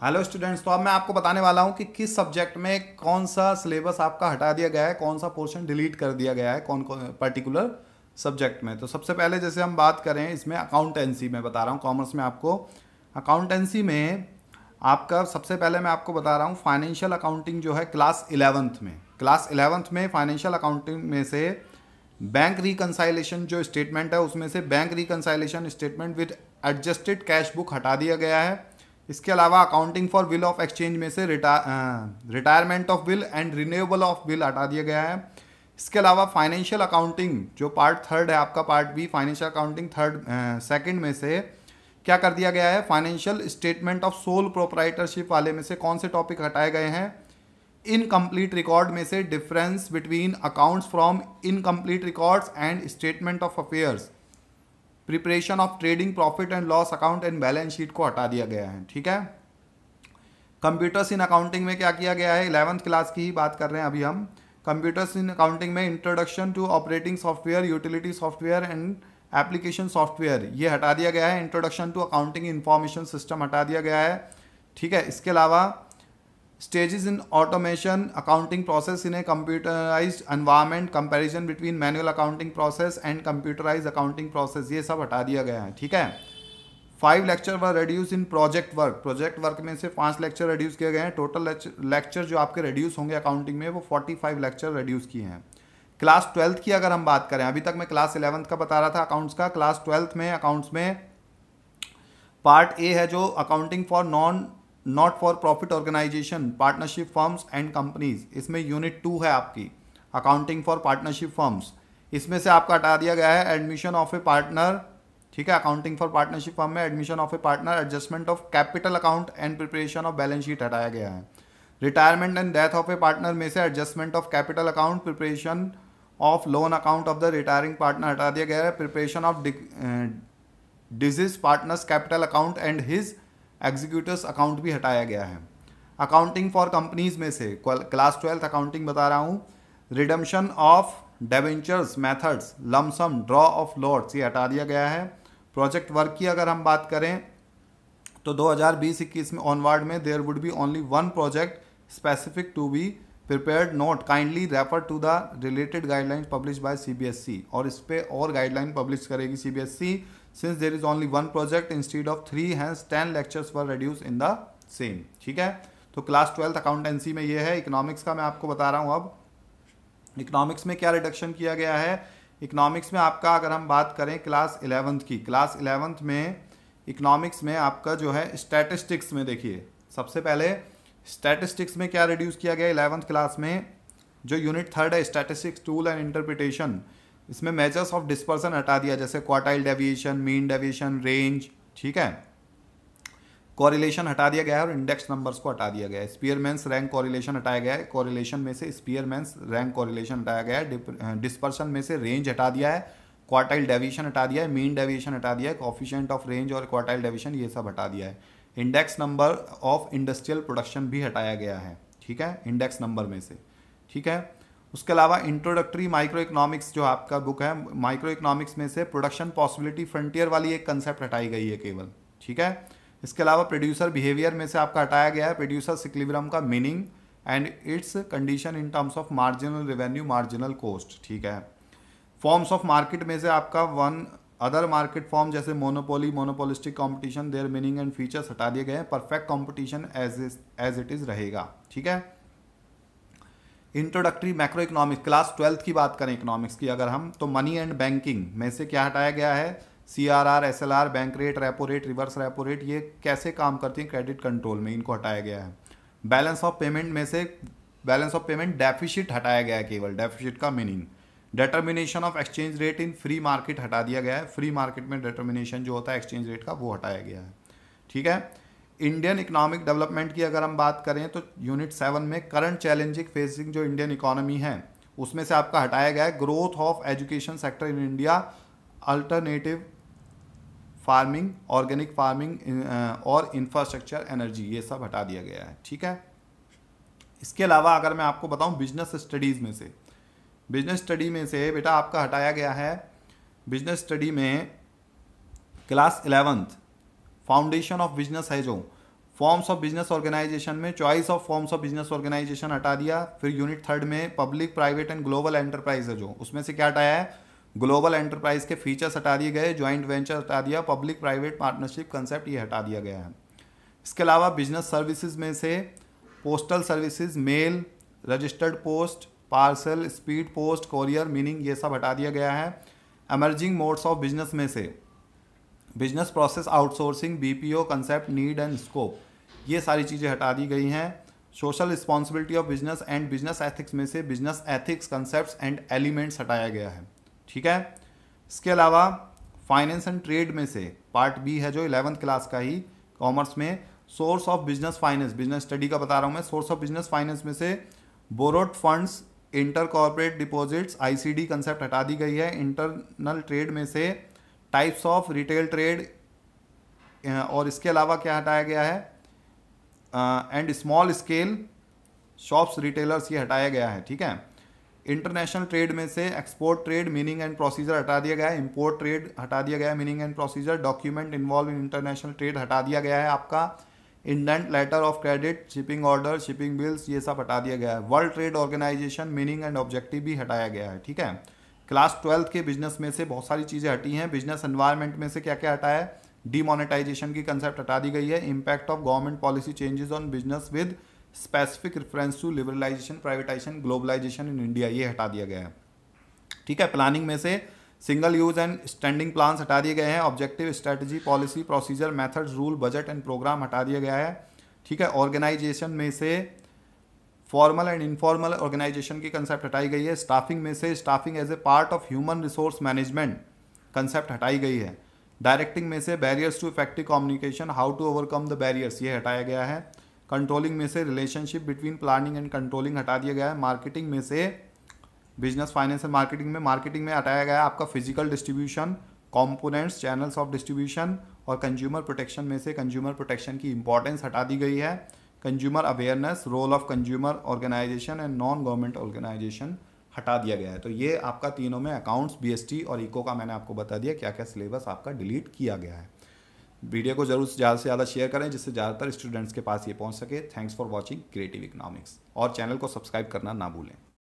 Hello students, तो अब मैं आपको बताने वाला हूँ कि किस सब्जेक्ट में कौन सा सिलेबस आपका हटा दिया गया है, कौन सा पोर्शन डिलीट कर दिया गया है, कौन कौन पर्टिकुलर सब्जेक्ट में। तो सबसे पहले जैसे हम बात करें इसमें अकाउंटेंसी में बता रहा हूँ, कॉमर्स में आपको अकाउंटेंसी में आपका सबसे पहले मैं आपको बता रहा हूँ फाइनेंशियल अकाउंटिंग जो है क्लास 11th में फाइनेंशियल अकाउंटिंग में से बैंक रिकंसाइलेशन जो स्टेटमेंट है उसमें से bank reconciliation statement with adjusted cash book हटा दिया गया है। इसके अलावा accounting for bill of exchange में से retirement of bill and renewable of bill हटा दिया गया है। इसके अलावा फाइनेंशियल अकाउंटिंग जो पार्ट थर्ड है आपका, part B financial accounting second में से क्या कर दिया गया है, financial statement of sole proprietorship वाले में से कौन से टॉपिक हटाए गए हैं, इनकम्प्लीट रिकॉर्ड में से difference between accounts from incomplete records and statement of affairs, preparation of trading profit and loss account and balance sheet को हटा दिया गया है। ठीक है। कंप्यूटर्स इन अकाउंटिंग में क्या किया गया है, 11th क्लास की ही बात कर रहे हैं अभी हम। कंप्यूटर्स इन अकाउंटिंग में introduction to operating software, utility software and application software ये हटा दिया गया है। Introduction to accounting information system हटा दिया गया है। ठीक है। इसके अलावा stages in automation accounting process in a computerised environment, comparison between manual accounting process and computerised accounting process ये सब हटा दिया गया है। ठीक है। 5 lecture were reduce in project work में से 5 लेक्चर रिड्यूस किए गए हैं। टोटल लेक्चर जो आपके रिड्यूस होंगे अकाउंटिंग में वो 45 लेक्चर रिड्यूस किए हैं। क्लास 12th की अगर हम बात करें, अभी तक मैं क्लास 11th का बता रहा था अकाउंट्स का, क्लास 12th में अकाउंट्स में पार्ट ए है जो accounting for not for profit organisation, partnership firms and companies, इसमें यूनिट 2 है आपकी अकाउंटिंग फॉर पार्टनरशिप फर्म्स। इसमें से आपका हटा दिया गया है एडमिशन ऑफ ए पार्टनर। ठीक है। अकाउंटिंग फॉर पार्टनरशिप फर्म में admission of A partner, adjustment of capital account and preparation of balance sheet हटाया गया है। Retirement and death of A partner में से adjustment of capital account, preparation of loan account of the retiring partner हटा दिया गया है। Preparation of disease partners capital account and his executives account भी हटाया गया है। अकाउंटिंग फॉर कंपनीज में से क्लास 12th अकाउंटिंग बता रहा हूँ, redemption of debentures methods, lump sum, draw of lots ये हटा दिया गया है। प्रोजेक्ट वर्क की अगर हम बात करें तो 2020-21 में ऑनवर्ड में there would be only one project specific to be prepared, note kindly refer to the related guidelines publish by CBSE, और इस पे और गाइडलाइन पब्लिश करेगी CBSE since there is only one project instead of 3, hence 10 lectures were reduce in the same. ठीक है। तो class 12th accountancy में ये है। इकोनॉमिक्स का मैं आपको बता रहा हूँ अब इकोनॉमिक्स में क्या रिडक्शन किया गया है। इकोनॉमिक्स में आपका अगर हम बात करें क्लास 11th की, क्लास 11th में इकोनॉमिक्स में आपका जो है स्टैटिस्टिक्स में देखिए, सबसे पहले स्टैटिस्टिक्स में क्या रिड्यूस किया गया 11th क्लास में, जो यूनिट 3rd है स्टैटिस्टिक्स टूल एंड इंटरप्रिटेशन, इसमें मेजर्स ऑफ डिस्पर्सन हटा दिया, जैसे quartile deviation, mean deviation, range. ठीक है। कोरिलेशन हटा दिया गया है और इंडेक्स नंबर्स को हटा दिया गया है। स्पीयरमैन्स रैंक कोरिलेशन हटाया गया है, कोरिलेशन में से स्पीयरमैन्स रैंक कोरिलेशन हटाया गया है। डिस्पर्सन में से रेंज हटा दिया है, क्वार्टाइल डेविएशन हटा दिया है, मीन डेविएशन हटा दिया है, कोफिशिएंट ऑफ रेंज और क्वार्टाइल डेविएशन ये सब हटा दिया है। Index number of industrial production भी हटाया गया है। ठीक है। इंडेक्स नंबर में से। ठीक है। उसके अलावा इंट्रोडक्टरी माइक्रो इकोनॉमिक्स जो आपका बुक है, माइक्रो इकोनॉमिक्स में से प्रोडक्शन पॉसिबिलिटी फ्रंटियर वाली एक कंसेप्ट हटाई गई है केवल। ठीक है। इसके अलावा प्रोड्यूसर बिहेवियर में से आपका हटाया गया है प्रोड्यूसर इक्विलिब्रियम का meaning and its condition in terms of marginal revenue, marginal cost. ठीक है। फॉर्म्स ऑफ मार्केट में से आपका वन अदर मार्केट फॉर्म जैसे monopoly, monopolistic competition, their meaning and features हटा दिए गए हैं। Perfect competition as it is रहेगा। ठीक है। Introductory macro economics class 12th की बात करें इकोनॉमिक्स की अगर हम, तो मनी एंड बैंकिंग में से क्या हटाया गया है, CRR, SLR, bank rate, repo rate, reverse repo rate ये कैसे काम करती हैं क्रेडिट कंट्रोल में, इनको हटाया गया है। बैलेंस ऑफ पेमेंट में से बैलेंस ऑफ पेमेंट डेफिसिट हटाया गया है, केवल डेफिसिट का meaning. Determination of exchange rate in free market हटा दिया गया है, फ्री मार्केट में डिटर्मिनेशन जो होता है एक्सचेंज रेट का वो हटाया गया है। ठीक है। इंडियन इकोनॉमिक डेवलपमेंट की अगर हम बात करें तो यूनिट 7 में करंट चैलेंजिंग फेसिंग जो इंडियन इकोनॉमी है उसमें से आपका हटाया गया है growth of education sector in India, alternative farming, organic farming और इंफ्रास्ट्रक्चर एनर्जी ये सब हटा दिया गया है। ठीक है। इसके अलावा अगर मैं आपको बताऊं बिजनेस स्टडीज़ में से, बिजनेस स्टडी में से बेटा आपका हटाया गया है बिजनेस स्टडी में class 11th foundation of business है जो फॉर्म्स ऑफ बिजनेस ऑर्गेनाइजेशन में choice of forms of business organisation हटा दिया। फिर यूनिट थर्ड में public private and global enterprise है जो, उसमें से क्या हटाया है, ग्लोबल एंटरप्राइज के फीचर्स हटा दिए गए, ज्वाइंट वेंचर हटा दिया, पब्लिक प्राइवेट पार्टनरशिप कंसेप्ट ये हटा दिया गया है। इसके अलावा बिजनेस सर्विसेज में से postal services, mail, registered post, parcel, speed post, courier, meaning, ये सब हटा दिया गया है। एमर्जिंग मोड्स ऑफ बिजनेस में से business process outsourcing, BPO, concept, need and scope, ये सारी चीज़ें हटा दी गई हैं। Social responsibility of business and business ethics में से business ethics, concepts and elements हटाया गया है। ठीक है। इसके अलावा फाइनेंस एंड ट्रेड में से पार्ट बी है जो 11th क्लास का ही कॉमर्स में, source of business finance, business study का बता रहा हूँ मैं, सोर्स ऑफ बिजनेस फाइनेंस में से borrowed funds, inter corporate deposits, ICD concept हटा दी गई है। इंटरनल ट्रेड में से टाइप्स ऑफ रिटेल ट्रेड, और इसके अलावा क्या हटाया गया है, and small scale shops retailers, ये हटाया गया है। ठीक है। इंटरनेशनल ट्रेड में से export trade, meaning and procedure हटा दिया गया है। इंपोर्ट ट्रेड हटा दिया गया है, meaning and procedure. Document involve in international trade हटा दिया गया है आपका। Indent, letter of credit, shipping order, shipping bills, ये सब हटा दिया गया है। World trade organisation, meaning and objective भी हटाया गया है। ठीक है। क्लास 12th के बिजनेस में से बहुत सारी चीज़ें हटी हैं। बिजनेस एनवायरनमेंट में से क्या क्या हटा है, डीमोनेटाइजेशन की कंसेप्ट हटा दी गई है। Impact of government policy changes on business with specific reference to liberalisation, privatisation, globalisation in India, ये हटा दिया गया है। ठीक है। प्लानिंग में से single use and standing plans हटा दिए गए हैं। Objective, strategy, policy, procedure, methods, rule, budget and programme हटा दिया गया है। ठीक है। ऑर्गेनाइजेशन में से फॉर्मल एंड इनफॉर्मल ऑर्गेनाइजेशन की कंसेप्ट हटाई गई है। स्टाफिंग में से staffing as a part of human resource management concept हटाई गई है। डायरेक्टिंग में से barriers to effective communication, how to overcome the barriers, ये हटाया गया है। कंट्रोलिंग में से relationship between planning and controlling हटा दिया गया है। मार्केटिंग में से बिजनेस फाइनेंस एंड मार्केटिंग में हटाया गया है आपका physical distribution, components, channels of distribution, और कंज्यूमर प्रोटेक्शन में से कंज्यूमर प्रोटेक्शन की इंपॉर्टेंस हटा दी गई है। Consumer awareness, role of consumer organisation and non government organisation हटा दिया गया है। तो ये आपका तीनों में अकाउंट्स, बीएसटी और इको का मैंने आपको बता दिया क्या क्या सिलेबस आपका डिलीट किया गया है। वीडियो को जरूर से ज़्यादा शेयर करें जिससे ज़्यादातर स्टूडेंट्स के पास ये पहुंच सके। Thanks for watching creative economics, और चैनल को सब्सक्राइब करना ना भूलें।